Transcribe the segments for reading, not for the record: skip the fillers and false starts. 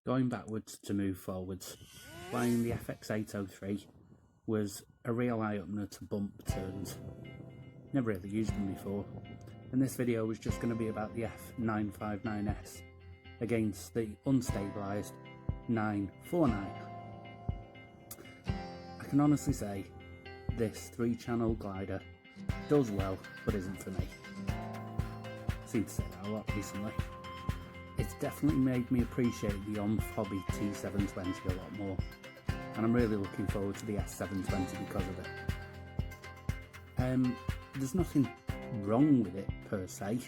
Going backwards to move forwards, flying the FX803 was a real eye-opener to bump turns. Never really used them before, and this video was just going to be about the F959s against the unstabilised 949. I can honestly say this 3-channel glider does well, but isn't for me. I seem to say that a lot recently. It's definitely made me appreciate the hobby T720 a lot more, and I'm really looking forward to the S720 because of it. There's nothing wrong with it per se,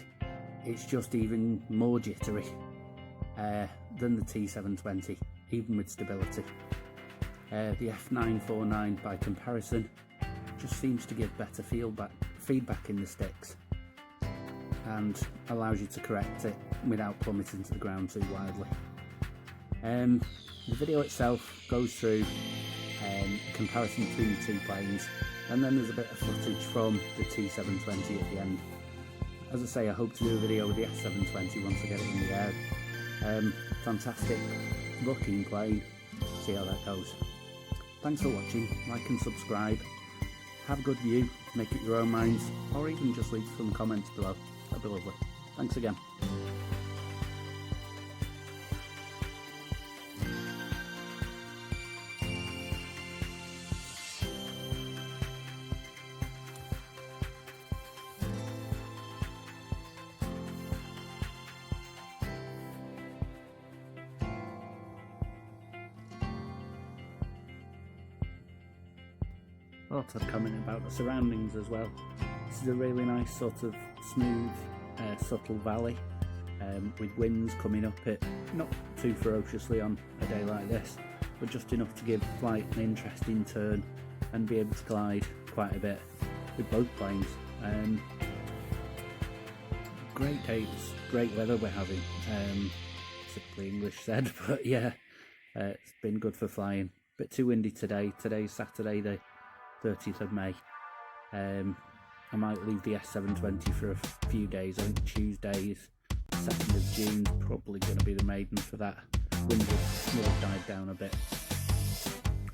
it's just even more jittery than the T720, even with stability. The F949 by comparison just seems to give better feedback in the sticks and allows you to correct it without plummeting to the ground too widely. The video itself goes through a comparison between the two planes, and then there's a bit of footage from the T720 at the end. As I say, I hope to do a video with the S720 once I get it in the air. Fantastic looking plane, see how that goes. Thanks for watching, like and subscribe, have a good view, make up your own minds, or even just leave some comments below, that'd be lovely. Thanks again. Lots of comment about the surroundings as well. This is a really nice sort of smooth, subtle valley with winds coming up it, not too ferociously on a day like this, but just enough to give flight an interesting turn and be able to glide quite a bit with both planes. Great days, great weather we're having, typically English said, but yeah, it's been good for flying. Bit too windy today. Today's Saturday the 30th of May. I might leave the S720 for a few days. I think Tuesday is 2nd of June, probably going to be the maiden for that. Wind will have died down a bit.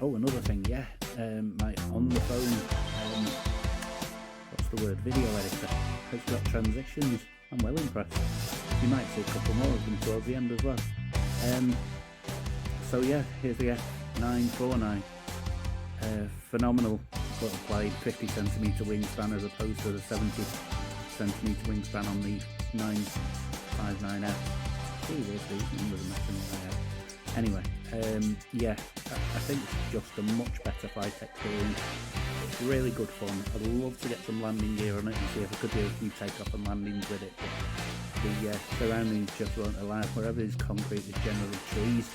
Oh, another thing, yeah, my on the phone, what's the word, video editor has got transitions. I'm well impressed. You might see a couple more of them towards the end as well. So yeah, here's the F949. Phenomenal little plane, 50cm wingspan as opposed to the 70cm wingspan on the 959s. These numbers are messing my head. Anyway, yeah, I think it's just a much better flight experience. It's really good fun. I'd love to get some landing gear on it and see if I could do a few takeoff and landings with it, but the surroundings just won't allow. Wherever there's concrete, there's generally trees,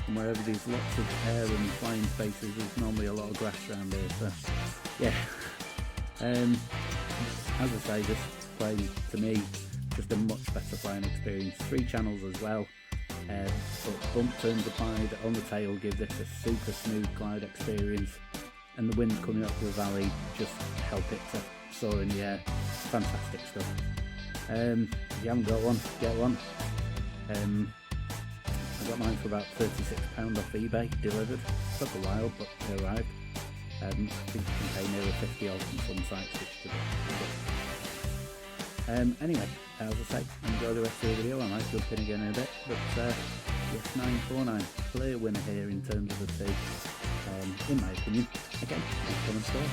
and wherever there's lots of air and flying spaces, there's normally a lot of grass around here, so yeah. As I say, this plane to me just a much better flying experience. 3 channels as well, but bump turns applied on the tail give this a super smooth glide experience, and the wind coming up the valley just help it to soar in the air. Fantastic stuff. If you haven't got one, get one. I got mine for about £36 off eBay, delivered. Took a while, but they arrived. I think you can pay nearly 50 odd on some sites, which is a bit. Anyway, as I say, enjoy the rest of the video. I might jump in again in a bit, but yes, 949, clear winner here in terms of the two, in my opinion. Again, nice fun and score.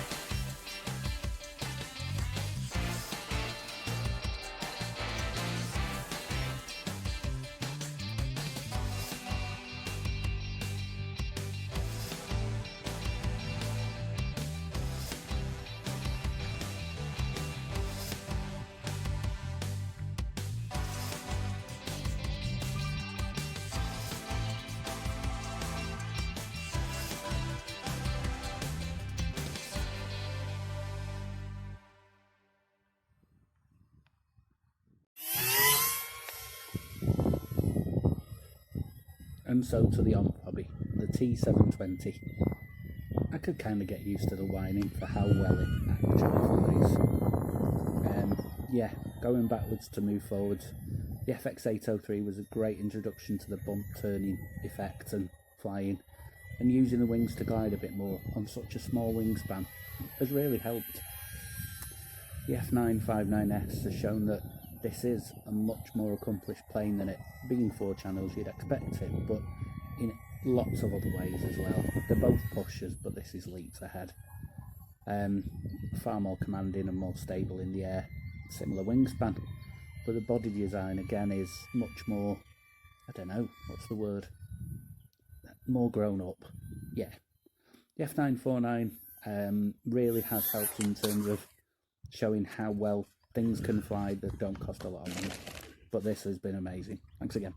And so to the hobby, the T720. I could kind of get used to the whining for how well it actually flies. Yeah, going backwards to move forwards. The FX803 was a great introduction to the bump turning effect and flying, and using the wings to glide a bit more on such a small wingspan has really helped. The F959s has shown that this is a much more accomplished plane than it being 4 channels you'd expect it, but in lots of other ways as well. They're both pushers, but this is leaps ahead. Far more commanding and more stable in the air, similar wingspan, but the body design again is much more, I don't know, what's the word, more grown up. Yeah, the F949 really has helped in terms of showing how well things can fly that don't cost a lot of money, but this has been amazing. Thanks again.